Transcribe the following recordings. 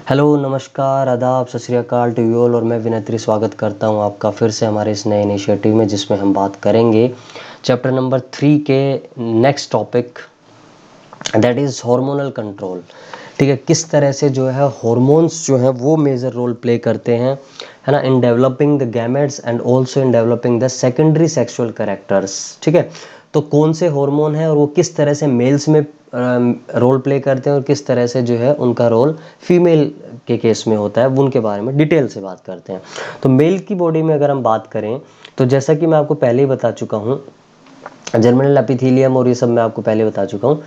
Hello, नमस्कार, आदाब, सत श्री अकाल टू यू ऑल। और मैं विनती स्वागत करता हूं आपका फिर से हमारे इस नए इनिशिएटिव में, जिसमें हम बात करेंगे चैप्टर नंबर 3 के next topic, that is hormonal control. ठीक है, किस तरह से जो है हॉर्मोन्स जो है वो मेजर रोल प्ले करते हैं, है ना, in developing the gametes and also in developing the secondary sexual characters. ठीक है, तो कौन से हार्मोन है और वो किस तरह से मेल्स में रोल प्ले करते हैं और किस तरह से जो है उनका रोल फीमेल के केस में होता है, उनके बारे में डिटेल से बात करते हैं। तो मेल की बॉडी में अगर हम बात करें तो जैसा कि मैं आपको पहले ही बता चुका हूँ, जर्मिनल एपिथेलियम और ये सब मैं आपको पहले बता चुका हूँ।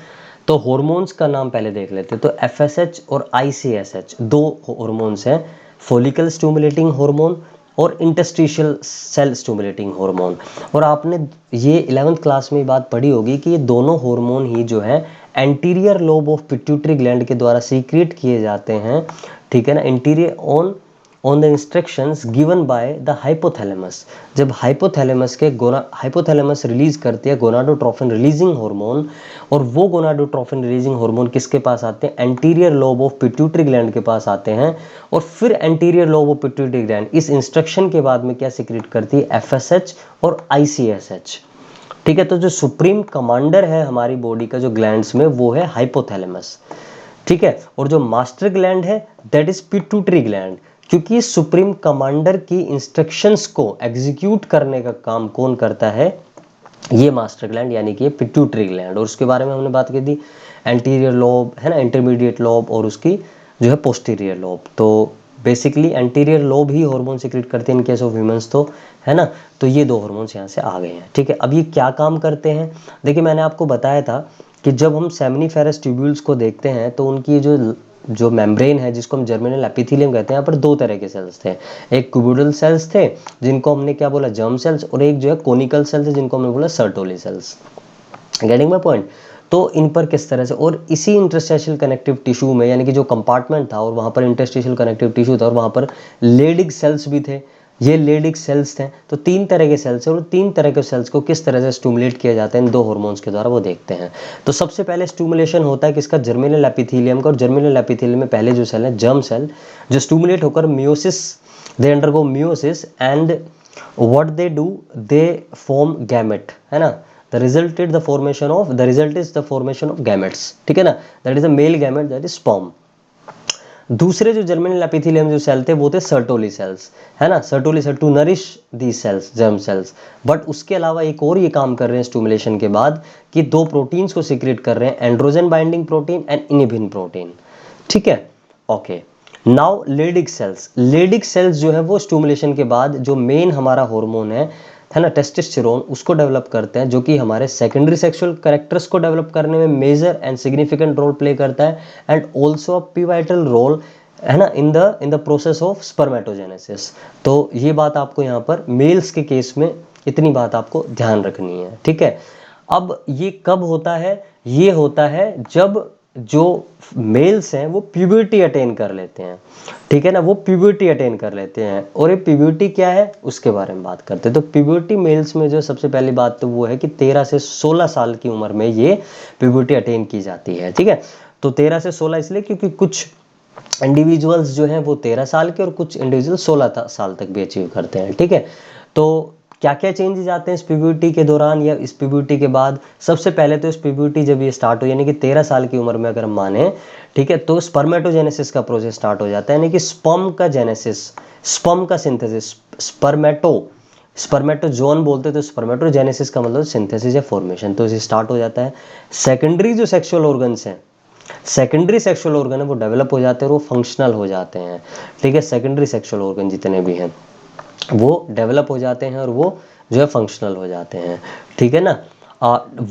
तो हॉर्मोन्स का नाम पहले देख लेते हैं। तो एफएसएच और आईसीएसएच दो हॉर्मोन्स हैं, फॉलिकल स्टिमुलेटिंग हार्मोन और इंटरस्टिशियल सेल स्टिमुलेटिंग हार्मोन। और आपने ये 11th क्लास में बात पढ़ी होगी कि ये दोनों हार्मोन ही जो है anterior lobe of pituitary gland के द्वारा सीक्रेट किए जाते हैं। ठीक है ना, interior on the instructions given by the hypothalamus. जब हाइपोथैलेमस रिलीज करती है गोनाडोट्रोफिन रिलीजिंग हार्मोन, और वो गोनाडोट्रोफिन रिलीजिंग हार्मोन किसके पास आते हैं? Anterior lobe of pituitary gland के पास आते हैं। और फिर anterior lobe of pituitary gland इस इंस्ट्रक्शन के बाद में क्या सीक्रेट करती है? एफएसएच और आईसीएसएच। ठीक है, तो जो सुप्रीम कमांडर है हमारी बॉडी का जो ग्लैंड्स में, वो है हाइपोथैलेमस। ठीक है, और जो मास्टर ग्लैंड है दैट इज पिट्यूटरी ग्लैंड, क्योंकि सुप्रीम कमांडर की इंस्ट्रक्शंस को एग्जीक्यूट करने का काम कौन करता है? ये मास्टर ग्लैंड, यानी कि ये पिट्यूटरी ग्लैंड। और उसके बारे में हमने बात की थी, एंटीरियर लोब है ना, इंटरमीडिएट लोब और उसकी जो है पोस्टीरियर लोब। तो बेसिकली एंटीरियर लोब ही हार्मोन सीक्रेट करते हैं इन केस ऑफ ह्यूमंस, तो है ना। तो ये दो हार्मोन्स यहाँ से आ गए हैं। ठीक है, अब ये क्या काम करते हैं? देखिए, मैंने आपको बताया था कि जब हम सेमिनिफेरस ट्यूब्यूल्स को देखते हैं तो उनकी जो मेम्ब्रेन है, जिसको हम जर्मिनल एपिथेलियम कहते हैं, यहाँ पर दो तरह के सेल्स थे। एक क्यूबिडल सेल्स थे जिनको हमने क्या बोला? Germ cells. और एक जो है कोनिकल सेल्स है जिनको हमने बोला Sertoli cells. Getting my point? तो इन पर किस तरह से, और इसी इंटरस्टेशियल कनेक्टिव टिश्यू में, यानी कि जो कंपार्टमेंट था और वहाँ पर इंटरस्टेशियल कनेक्टिव टिश्यू था और वहाँ पर लेडिक सेल्स भी थे, ये लेडिक सेल्स थे। तो तीन तरह के सेल्स हैं और तीन तरह के सेल्स को किस तरह से स्टिमुलेट किया जाता है इन दो हार्मोन्स के द्वारा, वो देखते हैं। तो सबसे पहले स्टिमुलेशन होता है किसका? जर्मिनल एपिथेलियम का। और जर्मिनल एपिथेलियम में पहले जो सेल है जर्म सेल, जो स्टिमुलेट होकर meiosis, they undergo meiosis and what they do, they form gamete, है ना। The result is the formation of gametes। ठीक है ना, that is a male gamete, that is sperm। दूसरे जो जर्मिनल एपिथेलियम जो सेल थे वो थे सर्टोली सेल्स, है ना। Sertoli cell to nourish the cells, germ cells. But उसके अलावा एक और ये काम कर रहे हैं स्टिमुलेशन के बाद, कि दो प्रोटीन्स को सीक्रेट कर रहे हैं, androgen binding protein and inhibin protein. ठीक है, ओके। नाउ लेडिक सेल्स जो है वो स्टिमुलेशन के बाद जो मेन हमारा हार्मोन है ना, टेस्टोस्टेरोन, उसको डेवलप करते हैं, जो कि हमारे सेकेंडरी सेक्सुअल कैरेक्टर्स को डेवलप करने में major and significant role play करता है, and also a pivotal role, है ना, in the process of spermatogenesis. तो ये बात आपको यहाँ पर मेल्स के केस में इतनी बात आपको ध्यान रखनी है। ठीक है, अब ये कब होता है? ये होता है जब जो मेल्स हैं वो प्यूबर्टी अटेन कर लेते हैं। ठीक है ना, वो प्यूबर्टी अटेन कर लेते हैं। और ये प्यूबर्टी क्या है उसके बारे में बात करते हैं। तो प्यूबर्टी मेल्स में जो सबसे पहली बात तो वो है कि 13 से 16 साल की उम्र में ये प्यूबर्टी अटेन की जाती है। ठीक है, तो 13 से 16 इसलिए क्योंकि कुछ इंडिविजुअल्स जो हैं वो 13 साल के और कुछ इंडिविजुअल 16 साल तक भी अचीव करते हैं। ठीक है, तो क्या क्या चेंजेस आते हैं इस प्यूबर्टी के दौरान या इस प्यूबर्टी के बाद? सबसे पहले तो इस प्यूबर्टी जब ये स्टार्ट हो, यानी कि 13 साल की उम्र में अगर हम माने, ठीक है, तो स्पर्मेटोजेनेसिस का प्रोसेस स्टार्ट हो जाता है, यानी कि स्पर्म का जेनेसिस, स्पर्म का सिंथेसिस। स्पर्मेटोजोन बोलते हैं, तो स्पर्मेटोजेनेसिस का मतलब सिंथेसिस या फॉर्मेशन, तो इसे स्टार्ट हो जाता है। सेकेंडरी जो सेक्सुअल ऑर्गन्स हैं, सेकेंडरी सेक्सुअल ऑर्गन है वो डेवलप हो जाते हैं और वो फंक्शनल हो जाते हैं। ठीक है, सेकेंडरी सेक्सुअल ऑर्गन जितने भी हैं वो डेवलप हो जाते हैं और वो जो है फंक्शनल हो जाते हैं। ठीक है ना,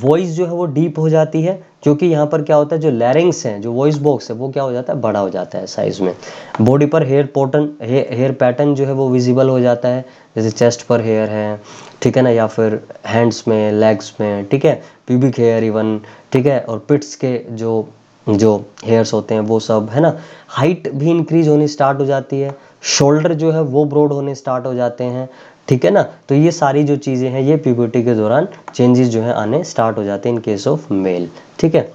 वॉइस जो है वो डीप हो जाती है, क्योंकि यहाँ पर क्या होता है, जो लैरिंग्स हैं, जो वॉइस बॉक्स है, वो क्या हो जाता है? बड़ा हो जाता है साइज में। बॉडी पर हेयर पैटर्न जो है वो विजिबल हो जाता है, जैसे चेस्ट पर हेयर है, ठीक है ना, या फिर हैंड्स में, लेग्स में, ठीक है, प्यूबिक हेयर इवन, ठीक है, और पिट्स के जो हेयर्स होते हैं वो सब, है ना। हाइट भी इंक्रीज होनी स्टार्ट हो जाती है, शोल्डर जो है वो ब्रॉड होने स्टार्ट हो जाते हैं। ठीक है ना, तो ये सारी जो चीज़ें हैं ये प्यूबर्टी के दौरान चेंजेस जो है आने स्टार्ट हो जाते हैं इन केस ऑफ मेल। ठीक है,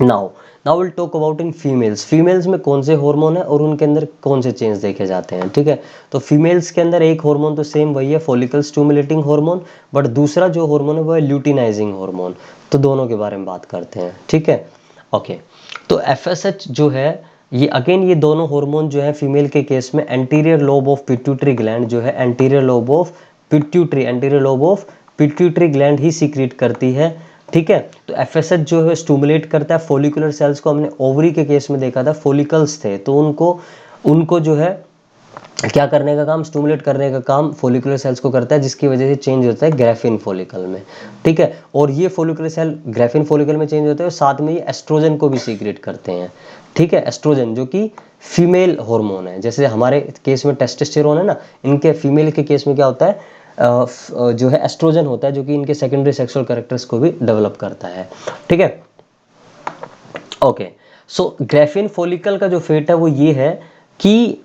now now will talk about in females. Females में कौन से हार्मोन है और उनके अंदर कौन से चेंज देखे जाते हैं, ठीक है। तो फीमेल्स के अंदर एक हार्मोन तो सेम वही है, फॉलिकल स्टिमुलेटिंग हार्मोन, बट दूसरा जो हार्मोन है वो है ल्यूटिनाइजिंग हार्मोन। तो दोनों के बारे में बात करते हैं, ठीक है। ओके, तो एफएसएच जो है ये अगेन ये दोनों हार्मोन जो है फीमेल के केस में anterior lobe of pituitary gland जो है anterior lobe of pituitary gland he secret करती है, ठीक है। तो एफएसएच जो है स्टिमुलेट करता है फॉलिकुलर सेल्स को। हमने ओवरी के केस में देखा था, फॉलिकल्स थे तो उनको जो है क्या करने का काम, स्टिमुलेट करने का काम फॉलिकुलर सेल्स को करता है, जिसकी वजह से चेंज होता है ग्राफिन फॉलिकल में, ठीक है। और ये फॉलिकुलर सेल ग्राफिन फॉलिकल में चेंज होते हैं और साथ में ये एस्ट्रोजन को भी सीक्रेट करते हैं, ठीक है। एस्ट्रोजन जो कि फीमेल हार्मोन है, जैसे हमारे केस में टेस्टोस्टेरोन है ना, इनके फीमेल के केस में क्या होता है जो है एस्ट्रोजन होता है, जो कि इनके सेकेंडरी सेक्सुअल कैरेक्टर्स को भी डेवलप करता है, ठीक है। ओके, सो ग्राफिन फॉलिकल का जो फेट है वो ये है कि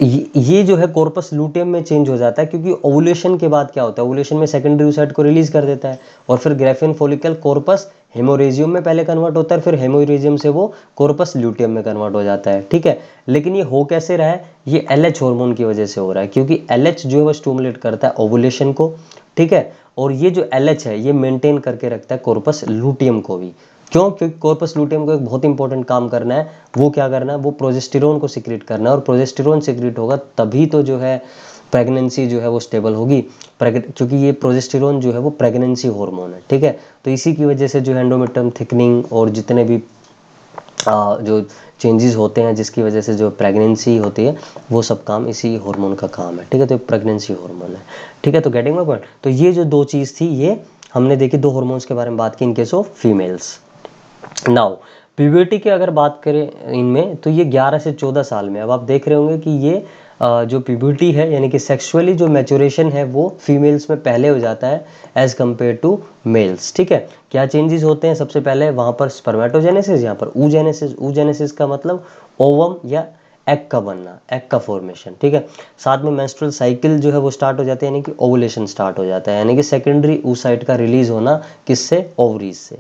ये जो है कॉर्पस लूटियम में चेंज हो जाता है, क्योंकि ओवुलेशन के बाद क्या होता है, ओवुलेशन में सेकेंडरी oocyte को रिलीज कर देता है और फिर ग्राफिन फॉलिकल कॉर्पस हेमोरेजियम में पहले कन्वर्ट होता है, फिर हेमोरेजियम से वो कॉर्पस लूटियम में कन्वर्ट हो जाता है, ठीक है। लेकिन ये हो कैसे रहा है, ये एलएच हार्मोन की वजह से हो रहा है, क्योंकि एलएच जो है वो स्टिमुलेट करता है ओवुलेशन को, ठीक है। और ये जो एलएच है ये मेंटेन करके रखता है कॉर्पस लूटियम को भी। क्यों? क्योंकि कॉर्पस लूटियम को एक बहुत इंपॉर्टेंट काम करना है, वो क्या करना है, वो प्रोजेस्टेरोन को सिक्रेट करना है, और प्रोजेस्टेरोन सिक्रेट होगा तभी तो जो है प्रेगनेंसी जो है वो स्टेबल होगी, क्योंकि ये प्रोजेस्टेरोन जो है वो प्रेगनेंसी हार्मोन है, ठीक है। तो इसी की वजह से जो है एंडोमेट्रियम थिकनिंग और जितने भी जो चेंजेस होते हैं जिसकी वजह से जो प्रेगनेंसी होती है वो सब काम इसी हार्मोन का काम है, ठीक है। तो प्रेगनेंसी हार्मोन है, ठीक है। तो गेटिंग माय पॉइंट। तो ये जो दो चीज़ थी ये हमने देखी, दो हार्मोन्स के बारे में बात की in case of females. Now puberty की अगर बात करें इनमें, तो ये 11 से 14 साल में, अब आप देख रहे होंगे कि ये जो प्यूबर्टी है यानी कि सेक्सुअली जो मैच्योरेशन है वो फीमेल्स में पहले हो जाता है एज कंपेयर टू मेल्स, ठीक है। क्या चेंजेस होते हैं, सबसे पहले वहाँ पर स्पर्मेटोजेनेसिस, यहाँ पर oogenesis। oogenesis का मतलब ओवम या एग का बनना, एग का फॉर्मेशन, ठीक है। साथ में मेंस्ट्रुअल साइकिल जो है वो स्टार्ट हो जाती है, यानी कि ओवुलेशन स्टार्ट हो जाता है, यानी कि सेकेंडरी oocyte का रिलीज होना, किससे, ओवरीज से।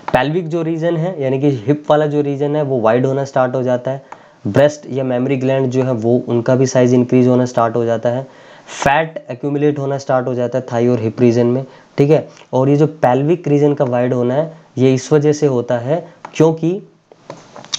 पेल्विक जो रीजन है यानी कि हिप वाला जो रीजन है वो वाइड होना स्टार्ट हो जाता है। ब्रेस्ट या मेमरी ग्लैंड जो है वो उनका भी साइज इंक्रीज होना स्टार्ट हो जाता है। फैट एक्यूमुलेट होना स्टार्ट हो जाता है थाई और हिप रीजन में, ठीक है। और ये जो पेल्विक रीजन का वाइड होना है ये इस वजह से होता है क्योंकि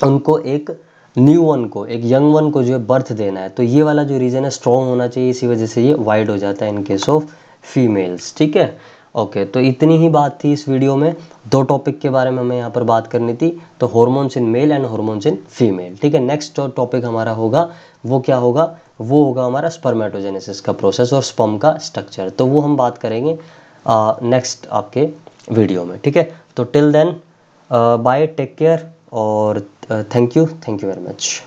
उनको एक न्यू वन को, एक यंग वन को जो है बर्थ देना है, तो ये वाला जो रीजन है स्ट्रॉन्ग होना चाहिए, इसी वजह से ये वाइड हो जाता है इन केस ऑफ फीमेल्स, ठीक है। ओके, तो इतनी ही बात थी इस वीडियो में, दो टॉपिक के बारे में हमें यहाँ पर बात करनी थी, तो hormones in male and hormones in female, ठीक है। नेक्स्ट जो टॉपिक हमारा होगा वो क्या होगा, वो होगा हमारा स्पर्मेटोजेनेसिस का प्रोसेस और स्पर्म का स्ट्रक्चर, तो वो हम बात करेंगे नेक्स्ट आपके वीडियो में, ठीक है। तो till then bye, take care और थैंक यू वेरी मच।